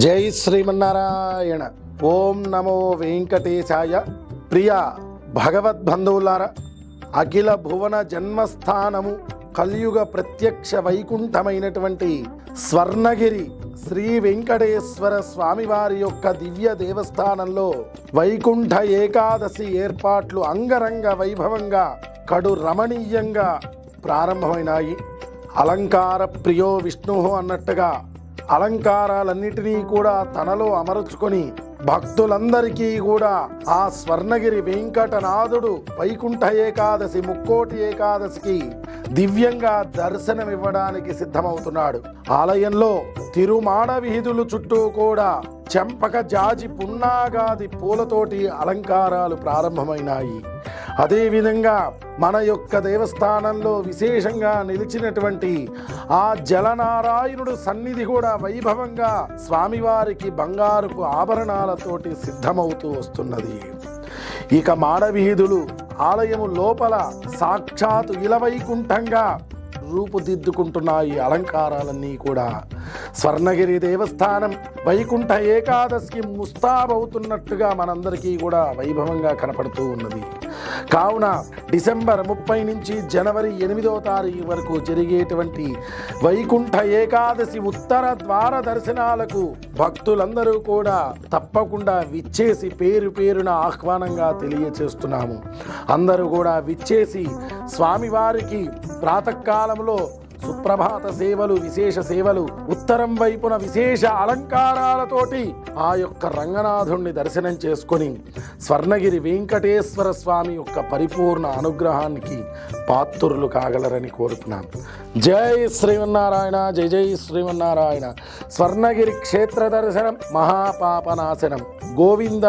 జై శ్రీమన్నారాయణ. ఓం నమో వెంకటేశాయ. ప్రియ భగవద్బంధువులారా, అఖిల భువన జన్మస్థానము కలియుగ ప్రత్యక్ష వైకుంఠమైనటువంటి స్వర్ణగిరి శ్రీ వెంకటేశ్వర స్వామివారి యొక్క దివ్య దేవస్థానంలో వైకుంఠ ఏకాదశి ఏర్పాట్లు అంగరంగ వైభవంగా కడు రమణీయంగా ప్రారంభమైనాయి. అలంకార ప్రియో విష్ణు అన్నట్టుగా అలంకారాలన్నిటినీ కూడా తనలో అమర్చుకొని భక్తులందరికీ కూడా ఆ స్వర్ణగిరి వెంకటనాథుడు వైకుంఠ ఏకాదశి ముక్కోటి ఏకాదశికి దివ్యంగా దర్శనమివ్వడానికి సిద్ధమవుతున్నాడు. ఆలయంలో తిరుమాడ వీధులు చుట్టూ కూడా చెంపక జాజి పున్నాగాది పూలతోటి అలంకారాలు ప్రారంభమైనాయి. అదేవిధంగా మన యొక్క దేవస్థానంలో విశేషంగా నిలిచినటువంటి ఆ జలనారాయణుడు సన్నిధి కూడా వైభవంగా స్వామివారికి బంగారుపు ఆభరణాలతోటి సిద్ధమవుతూ వస్తున్నది. ఇక మాడవీధులు ఆలయము లోపల సాక్షాత్ ఇలవైకుంఠంగా రూపుదిద్దుకుంటున్నాయి. అలంకారాలన్నీ కూడా స్వర్ణగిరి దేవస్థానం వైకుంఠ ఏకాదశికి ముస్తాబవుతున్నట్టుగా మనందరికీ కూడా వైభవంగా కనపడుతూ ఉన్నది. కావున డిసెంబర్ 30 నుంచి జనవరి 8వ తారీఖు వరకు జరిగేటువంటి వైకుంఠ ఏకాదశి ఉత్తర ద్వార దర్శనాలకు భక్తులందరూ కూడా తప్పకుండా విచ్చేసి పేరు పేరున ఆహ్వానంగా తెలియచేస్తున్నాము. అందరూ కూడా విచ్చేసి స్వామివారికి ప్రాతకాలంలో సుప్రభాత సేవలు, విశేష సేవలు, ఉత్తరం వైపున విశేష అలంకారాలతోటి ఆ యొక్క రంగనాథుణ్ణి దర్శనం చేసుకొని స్వర్ణగిరి వెంకటేశ్వర స్వామి యొక్క పరిపూర్ణ అనుగ్రహానికి పాత్రులు కాగలరని కోరుతున్నాను. జై శ్రీమన్నారాయణ. జై జై శ్రీమన్నారాయణ. స్వర్ణగిరి క్షేత్ర దర్శనం మహాపాపనాశనం. గోవింద.